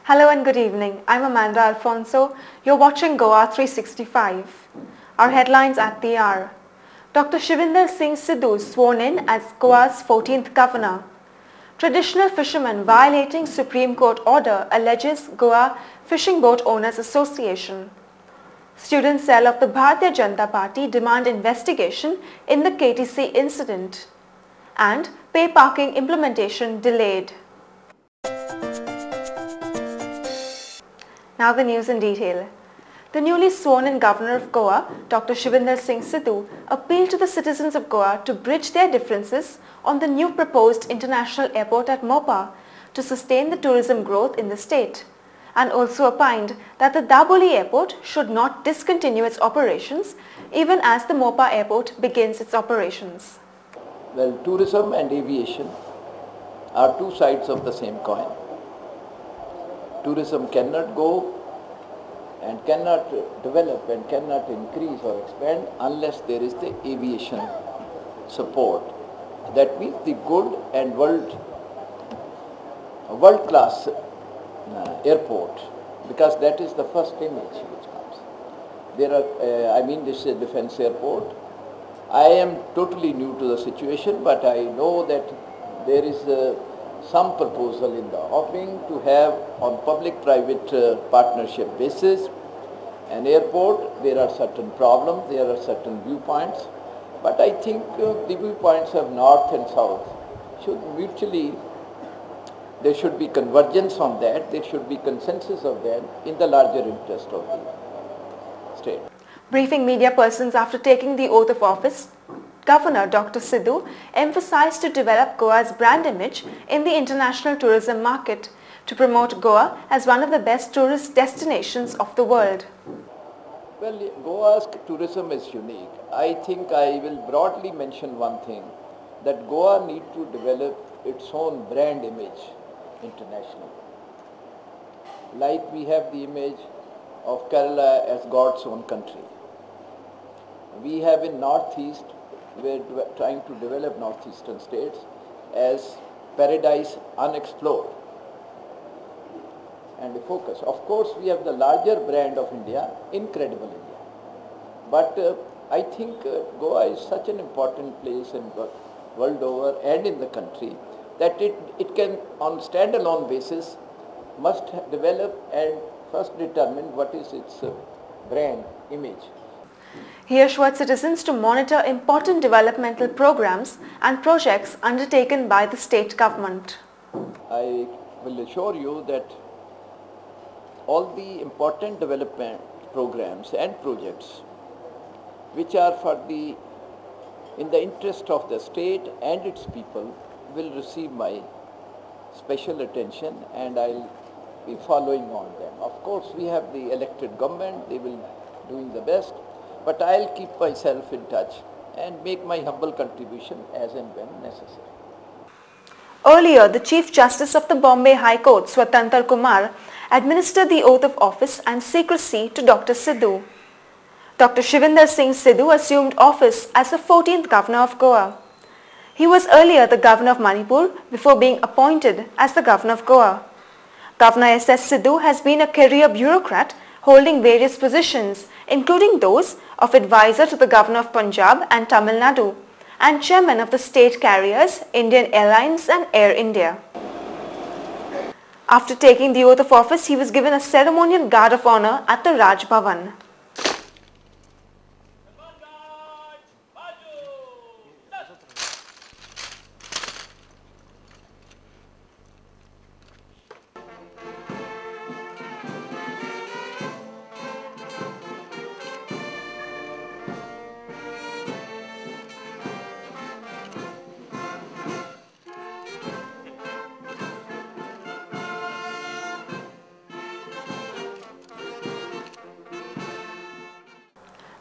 Hello and good evening. I'm Amanda Alfonso. You're watching Goa 365. Our headlines at the hour. Dr. Shivinder Singh Sidhu sworn in as Goa's 14th governor. Traditional fishermen violating Supreme Court order alleges Goa Fishing Boat Owners Association. Student cell of the Bharatiya Janata Party demand investigation in the KTC incident. And pay parking implementation delayed. Now the news in detail. The newly sworn-in governor of Goa, Dr. Shivinder Singh Sidhu, appealed to the citizens of Goa to bridge their differences on the new proposed international airport at Mopa to sustain the tourism growth in the state, and also opined that the Daboli airport should not discontinue its operations even as the Mopa airport begins its operations. Well, tourism and aviation are two sides of the same coin. Tourism cannot go and cannot develop and cannot increase or expand unless there is the aviation support. That means the good and world-class airport, because that is the first image which comes. There are, this is a defense airport. I am totally new to the situation, but I know that there is some proposal in the offing to have on public-private partnership basis an airport. There are certain problems, there are certain viewpoints, but I think the viewpoints of north and south should mutually, there should be convergence on that, there should be consensus of that in the larger interest of the state. Briefing media persons after taking the oath of office, Governor Dr. Sidhu emphasized to develop Goa's brand image in the international tourism market to promote Goa as one of the best tourist destinations of the world. Well, Goa's tourism is unique. I think I will broadly mention one thing, that Goa needs to develop its own brand image internationally. Like we have the image of Kerala as God's own country. We have in Northeast, we're trying to develop northeastern states as paradise unexplored and a focus. Of course, we have the larger brand of India, Incredible India. But I think Goa is such an important place in the world over and in the country that it can, on standalone basis, must develop and first determine what is its brand image. He assured citizens to monitor important developmental programs and projects undertaken by the state government. I will assure you that all the important development programs and projects which are in the interest of the state and its people will receive my special attention, and I'll be following on them. Of course, we have the elected government, they will be doing the best. But I'll keep myself in touch and make my humble contribution as and when necessary. Earlier, the Chief Justice of the Bombay High Court, Swatantra Kumar, administered the oath of office and secrecy to Dr. Sidhu. Dr. Shivinder Singh Sidhu assumed office as the 14th governor of Goa. He was earlier the governor of Manipur before being appointed as the governor of Goa. Governor S.S. Sidhu has been a career bureaucrat holding various positions, including those of advisor to the Governor of Punjab and Tamil Nadu, and chairman of the state carriers Indian Airlines and Air India. After taking the oath of office, he was given a ceremonial guard of honor at the Raj Bhavan.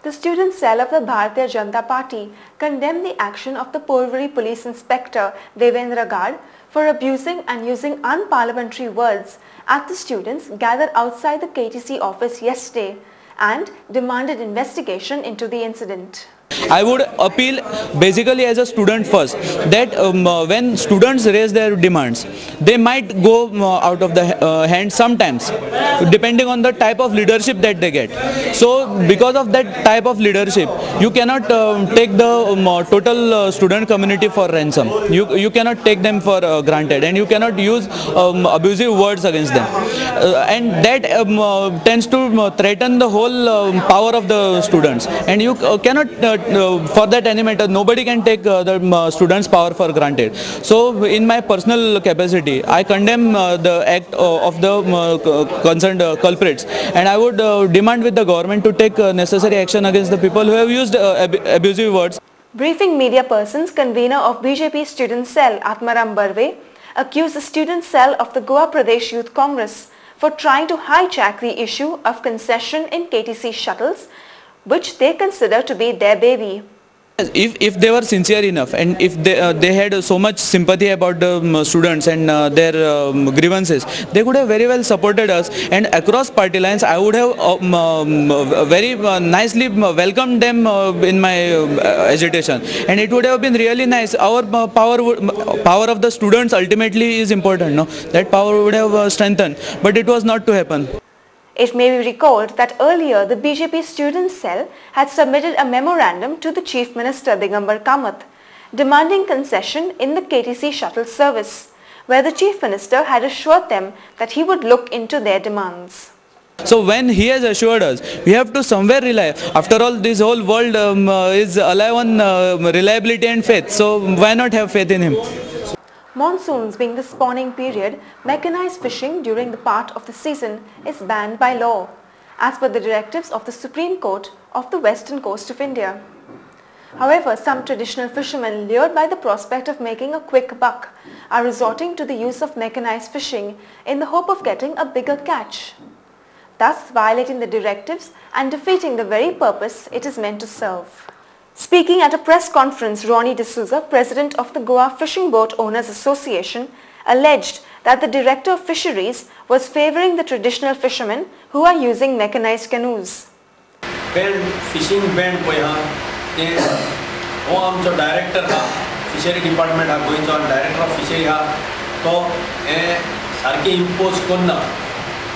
The student cell of the Bharatiya Janata Party condemned the action of the Porvorim Police Inspector Devendra Gad for abusing and using unparliamentary words at the students gathered outside the KTC office yesterday and demanded investigation into the incident. I would appeal basically as a student first that when students raise their demands, they might go out of the hand sometimes, depending on the type of leadership that they get. So because of that type of leadership, you cannot take the total student community for ransom. You cannot take them for granted, and you cannot use abusive words against them, and that tends to threaten the whole power of the students, and you cannot for that animator, nobody can take the students' power for granted. So in my personal capacity, I condemn the act of the concerned culprits, and I would demand with the government to take necessary action against the people who have used abusive words. Briefing media persons, convener of BJP student cell Atmaram Barve accused the student cell of the Goa Pradesh Youth Congress for trying to hijack the issue of concession in KTC shuttles, which they consider to be their baby. If they were sincere enough, and if they had so much sympathy about the students and their grievances, they could have very well supported us, and across party lines I would have very nicely welcomed them in my agitation, and it would have been really nice. Our power of the students ultimately is important, no? That power would have strengthened, but it was not to happen. It may be recalled that earlier the BJP student cell had submitted a memorandum to the Chief Minister Digambar Kamath demanding concession in the KTC shuttle service, where the Chief Minister had assured them that he would look into their demands. So when he has assured us, we have to somewhere rely. After all, this whole world is alive on reliability and faith, so why not have faith in him? Monsoons being the spawning period, mechanized fishing during the part of the season is banned by law, as per the directives of the Supreme Court of the Western Coast of India. However, some traditional fishermen, lured by the prospect of making a quick buck, are resorting to the use of mechanized fishing in the hope of getting a bigger catch, thus violating the directives and defeating the very purpose it is meant to serve. Speaking at a press conference, Ronnie D'Souza, president of the Goa Fishing Boat Owners Association, alleged that the director of fisheries was favouring the traditional fishermen who are using mechanized canoes. Fishing band director fishery department going on director of fishery तो सारखे impose करना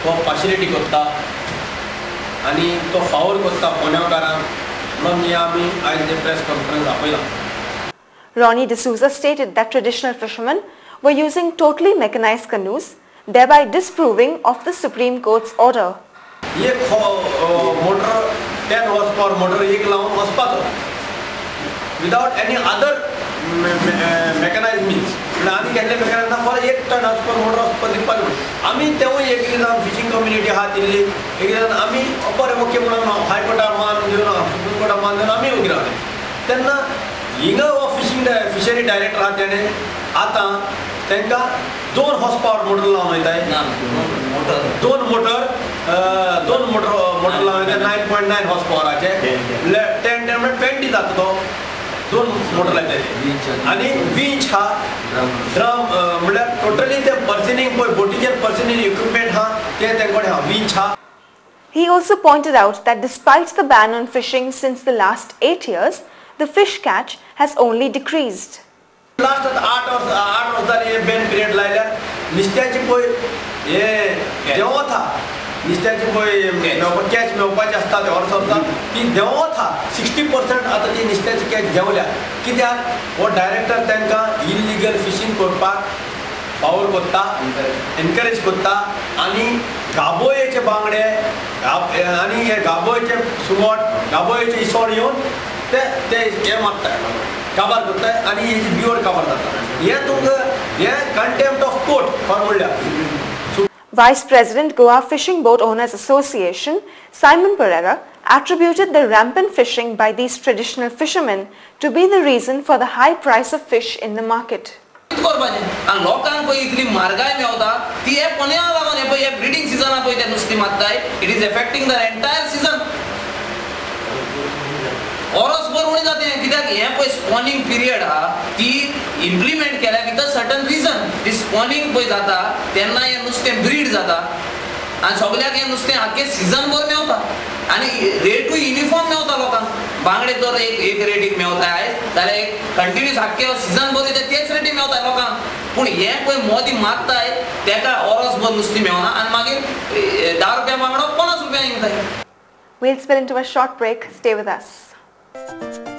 तो facility करता आणि तो फावल करता पोनेवकारांक. Ronnie D'Souza stated that traditional fishermen were using totally mechanized canoes, thereby disproving of the Supreme Court's order. ये motor 10 horsepower motor एक लावून वचपाचो without any other mechanized means. आम्ही केल्ले mechanism for 1 ton horsepower motor वचपाक दिवपाक आमी तेवूय एक जावन फिशिंग कम्युनिटी आहा दिल्ली एक जावन आमी अपर मुख्य म्हणून हायकोर्टार मान दिवन सुप्रीम कोर्टार मान दिवन आमी उगी रावले तेन्ना हिंगा हो फिशरी डायरेक्टर आहा तेणे आतां तांकां 2 horsepower मोटर लावन वयताय दोन मोटर लावन 9.9 horsepowerचे 10 म्हणजे 20 जाता तो 2 मोटर लायताय आनी विंच हा ड्रम म्हणजे टोटली ते पर्सनिंग पळय बोटीचेर पर्सनिंग इक्विपमेंट हा ते तेंकोडे हा विंच हा. He also pointed out that despite the ban on fishing since the last 8 years, the fish catch has only decreased. Last 8 वर्ष जाली बैन पिरियड लायल्या नुस्त्याची पळय हे देंवो था नुस्त्याची पळय कॅच मेवपाची आसता ते वर्सांचा ती देंवो था 60% आतां ती नुस्त्याची कॅच देंवल्या कित्याक हो डायरेक्टर तांकां इल्लीगल फिशिंग करपाक फावल करता एनकरेज करता आनी गाबोयेचे बांगडे आनी हे गाबोयेचे सुंगट गाबोयेचे इसवण येवन ते हे मारताय काबार करताय आनी हेजी बियोड काबार जाता हे तुमकां हे कंटेम्प्ट ऑफ कोर्ट फॉर म्हणल्यार. Vice President Goa Fishing Boat Owners Association Simon Pereira attributed the rampant fishing by these traditional fishermen to be the reason for the high price of fish in the market. लोकांक पळय इतली म्हारगाय मेवता ती हे कोण्या लागून हे पळय breeding season पळय ते नुस्तें मारताय it is affecting the entire season ऑरसभर उणी जाते कित्याक हे पळय स्पॉनिंग पिरियड हा ती इम्प्लिमेंट केल्या विथ अ सर्टन रिजन ती स्पॉनिंग पळय जाता तेन्ना हे नुस्तें ब्रीड जाता आणि सगळ्याक हे नुस्तें आख्खे सीजन भर मेवता आणि रेटूय युनिफॉर्म मेवता लोकांक बांगडे तर एक रेटीक मेवता आयज जाल्यार एक कंटिन्यूस आख्खे सीजन भर तेच रेटीक मेवता लोकांक पूण हे पळय मोदी मागताय तेका ओरोसभर नुस्तें मेवना आनी मागीर 10 रुपया बांगडो 50 रुपयांनी विकताय. We'll spill into a short break. Stay with us.